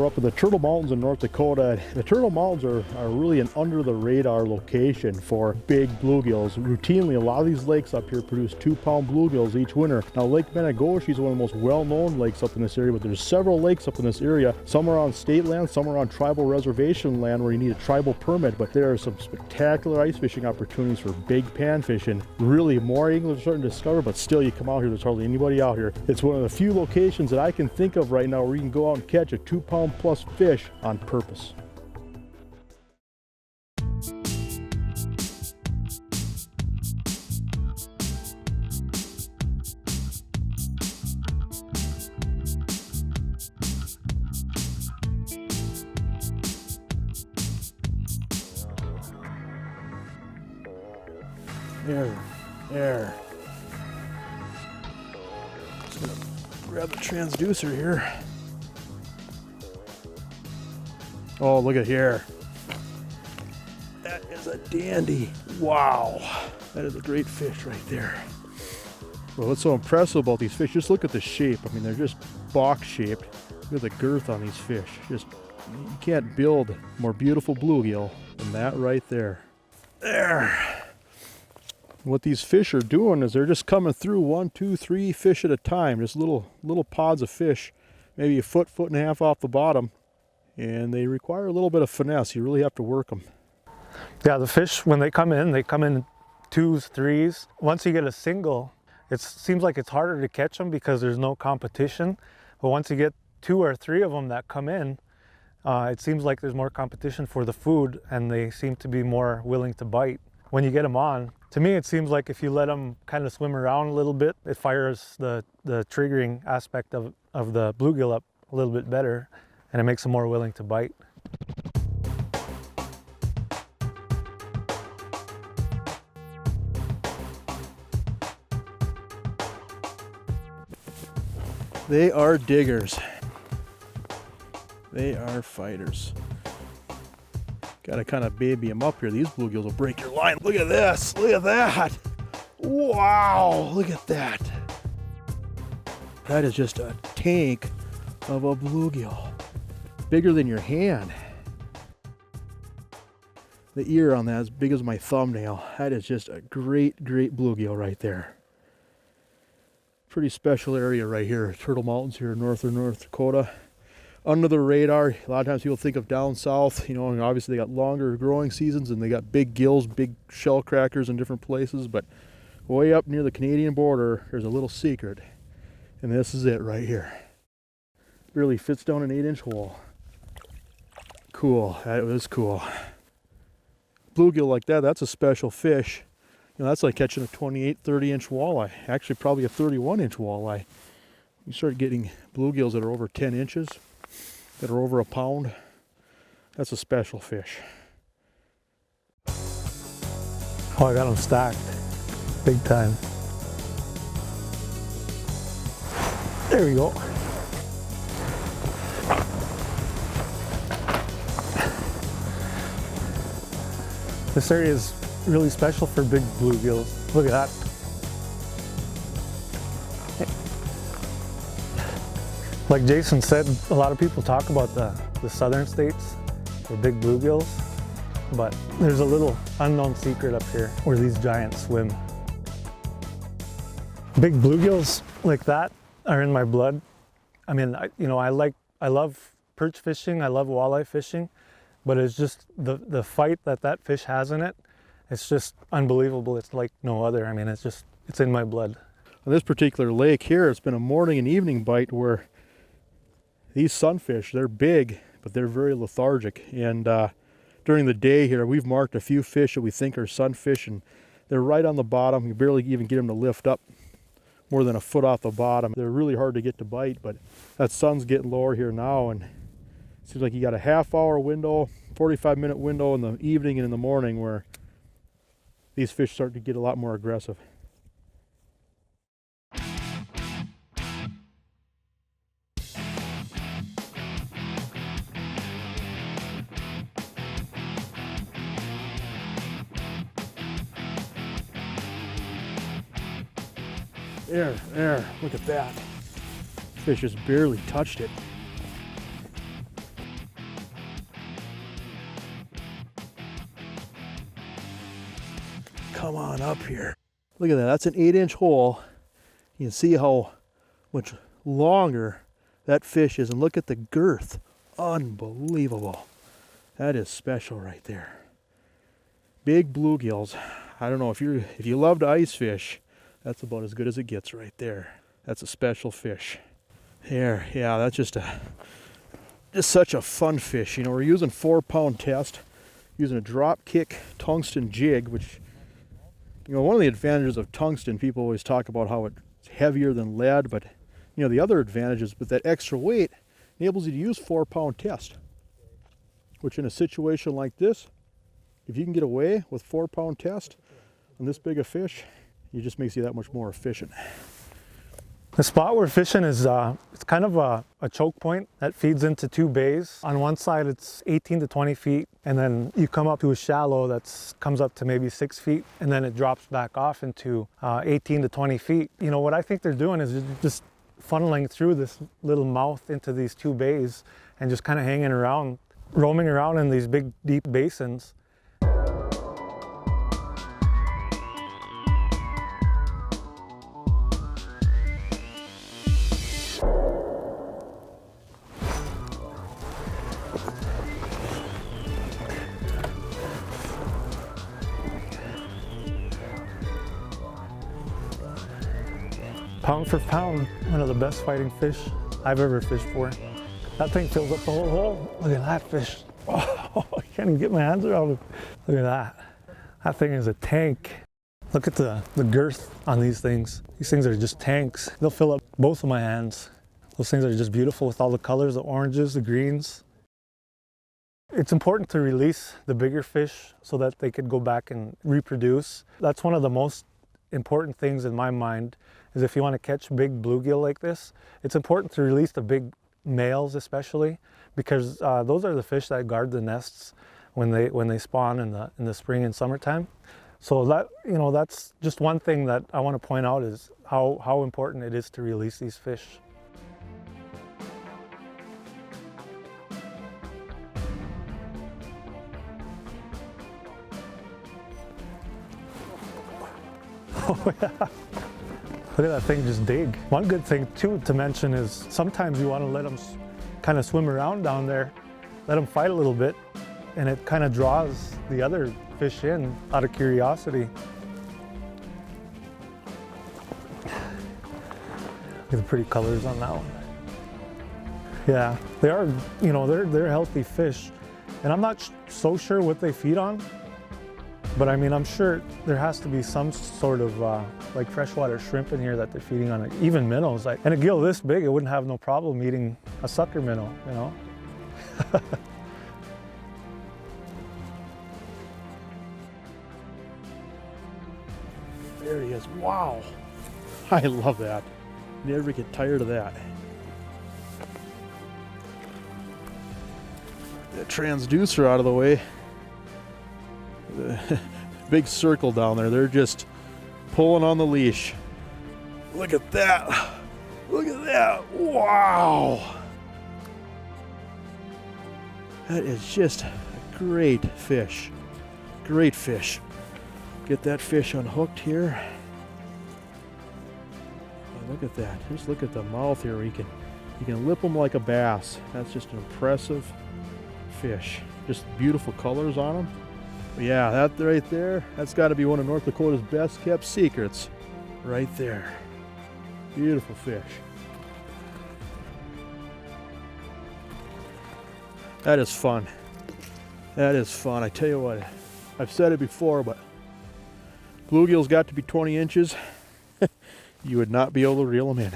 We're up in the Turtle Mountains in North Dakota. The Turtle Mountains are really an under-the-radar location for big bluegills. Routinely, a lot of these lakes up here produce 2-pound bluegills each winter. Now, Lake Menegoshi is one of the most well-known lakes up in this area, but there's several lakes up in this area. Some are on state land, some are on tribal reservation land where you need a tribal permit, but there are some spectacular ice fishing opportunities for big pan fishing. Really, more anglers are starting to discover, but still, you come out here, there's hardly anybody out here. It's one of the few locations that I can think of right now where you can go out and catch a 2-pound plus fish on purpose. There. Just gonna grab the transducer here. Oh, look at here. That is a dandy. Wow. That is a great fish right there. Well, what's so impressive about these fish, just look at the shape. I mean, they're just box shaped. Look at the girth on these fish. Just, you can't build a more beautiful bluegill than that right there. There. What these fish are doing is they're just coming through 1, 2, 3 fish at a time, just little pods of fish, maybe a foot and a half off the bottom, and they require a little bit of finesse. You really have to work them. Yeah, the fish, when they come in 2s, 3s. Once you get a single, it seems like it's harder to catch them because there's no competition. But once you get 2 or 3 of them that come in, it seems like there's more competition for the food, and they seem to be more willing to bite. When you get them on, to me it seems like if you let them kind of swim around a little bit, it fires the triggering aspect of the bluegill up a little bit better, and it makes them more willing to bite. They are diggers. They are fighters. Got to kind of baby them up here. These bluegills will break your line. Look at this. Look at that. Wow. Look at that. That is just a tank of a bluegill. Bigger than your hand. The ear on that is big as my thumbnail. That is just a great bluegill right there. Pretty special area right here. Turtle Mountains here in northern North Dakota. Under the radar. A lot of times people think of down south, you know, and obviously they got longer growing seasons and they got big gills, big shell crackers in different places, but way up near the Canadian border, there's a little secret, and this is it right here. Really fits down an 8-inch hole. Cool, that was cool. Bluegill like that, that's a special fish. You know, that's like catching a 28, 30-inch walleye, actually probably a 31-inch walleye. You start getting bluegills that are over 10 inches, that are over a pound. That's a special fish. Oh, I got them stacked. Big time. There we go. This area is really special for big bluegills. Look at that. Like Jason said, a lot of people talk about the southern states for big bluegills, but there's a little unknown secret up here where these giants swim. Big bluegills like that are in my blood. I mean, I love perch fishing, I love walleye fishing, but it's just the fight that fish has in it, it's just unbelievable. It's like no other. I mean, it's in my blood. On this particular lake here, it's been a morning and evening bite where these sunfish, they're big, but they're very lethargic. And during the day here, we've marked a few fish that we think are sunfish, and they're right on the bottom. You barely even get them to lift up more than a foot off the bottom. They're really hard to get to bite, but that sun's getting lower here now, and it seems like you got a half-hour window, 45-minute window in the evening and in the morning where these fish start to get a lot more aggressive. There, look at that. Fish just barely touched it. come on up here. Look at that, that's an 8-inch hole. You can see how much longer that fish is, and look at the girth. Unbelievable. That is special right there. Big bluegills. I don't know, if you love to ice fish, that's about as good as it gets right there. That's a special fish. There, yeah, that's just such a fun fish. You know, we're using 4-pound test, using a drop kick tungsten jig, which, you know, one of the advantages of tungsten, people always talk about how it's heavier than lead, but, you know, the other advantage is with that extra weight, enables you to use 4-pound test, which in a situation like this, if you can get away with 4-pound test on this big a fish, it just makes you that much more efficient. The spot we're fishing is it's kind of a choke point that feeds into 2 bays. On one side it's 18 to 20 feet, and then you come up to a shallow that comes up to maybe 6 feet, and then it drops back off into 18 to 20 feet. You know, what I think they're doing is just funneling through this little mouth into these 2 bays and just kind of hanging around, roaming around in these big deep basins. Pound for pound, one of the best fighting fish I've ever fished for. That thing fills up the whole hole. Look at that fish. Oh, I can't even get my hands around it. Look at that. That thing is a tank. Look at the girth on these things. These things are just tanks. They'll fill up both of my hands. Those things are just beautiful with all the colors, the oranges, the greens. It's important to release the bigger fish so that they could go back and reproduce. That's one of the most important things in my mind, is if you want to catch big bluegill like this, it's important to release the big males especially, because those are the fish that guard the nests when they spawn in the spring and summertime. So that, you know, that's just one thing that I want to point out, is how important it is to release these fish. Oh yeah. Look at that thing just dig. One good thing too to mention is sometimes you want to let them kind of swim around down there, let them fight a little bit, and it kind of draws the other fish in out of curiosity. Look at the pretty colors on that one. Yeah, they are, you know, they're healthy fish, and I'm not so sure what they feed on. But I mean, I'm sure there has to be some sort of like freshwater shrimp in here that they're feeding on, even minnows. And a gill this big, it wouldn't have no problem eating a sucker minnow, you know? There he is. Wow. I love that. Never get tired of that. The transducer out of the way. The big circle down there, they're just pulling on the leash. Look at that. Look at that. Wow. That is just a great fish. Great fish. Get that fish unhooked here. Oh, look at that. Just look at the mouth here. You can lip them like a bass. That's just an impressive fish. Just beautiful colors on them. Yeah, that right there, that's got to be one of North Dakota's best kept secrets. Right there. Beautiful fish. That is fun. That is fun. I tell you what, I've said it before, but bluegills got to be 20 inches. You would not be able to reel them in.